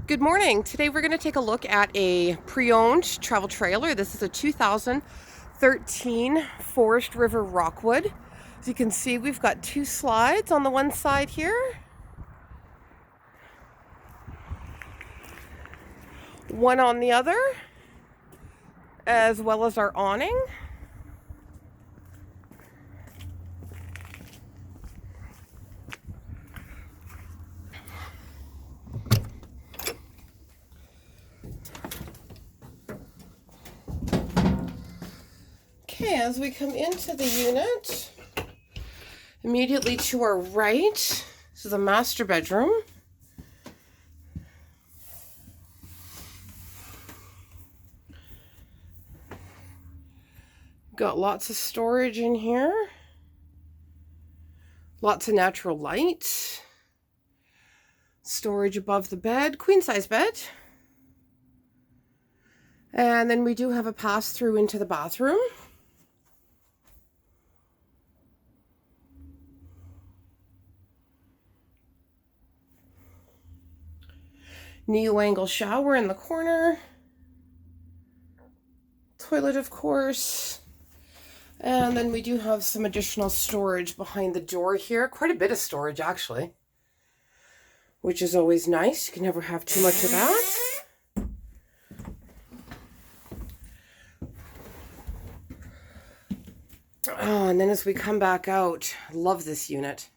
Good morning. Today we're going to take a look at a pre-owned travel trailer. This is a 2013 Forest River Rockwood. As you can see, we've got two slides on the one side here. One on the other, as well as our awning. Okay, as we come into the unit, immediately to our right, this is the master bedroom. Got lots of storage in here. Lots of natural light. Storage above the bed, queen size bed. And then we do have a pass through into the bathroom. Neo-angle shower in the corner. Toilet, of course. And then we do have some additional storage behind the door here. Quite a bit of storage, actually. Which is always nice. You can never have too much of that. Oh, and then as we come back out, I love this unit.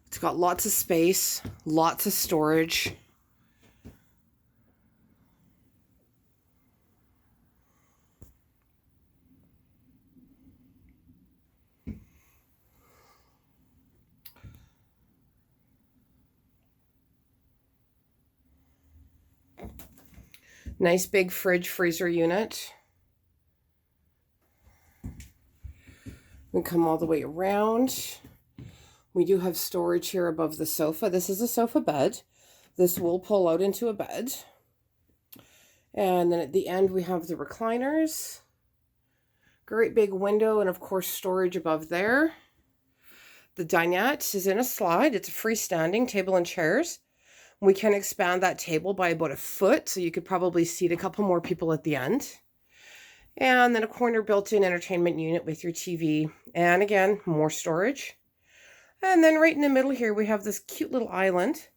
It's got lots of space, lots of storage. Nice big fridge freezer unit. We come all the way around. We do have storage here above the sofa. This is a sofa bed. This will pull out into a bed. And then at the end we have the recliners. Great big window and of course storage above there. The dinette is in a slide. It's a freestanding table and chairs. We can expand that table by about a foot, so you could probably seat a couple more people at the end. And then a corner built-in entertainment unit with your TV. And again, more storage. And then right in the middle here, we have this cute little island.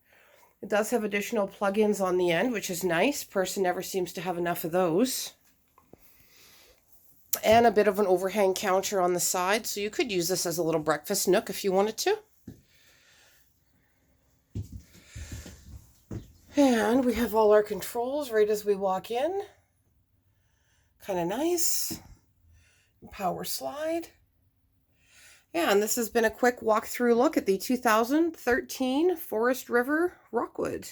It does have additional plug-ins on the end, which is nice. Person never seems to have enough of those. And a bit of an overhang counter on the side, so you could use this as a little breakfast nook if you wanted to. And we have all our controls right as we walk in. Kind of nice. Power slide. Yeah, and this has been a quick walkthrough look at the 2013 Forest River Rockwood.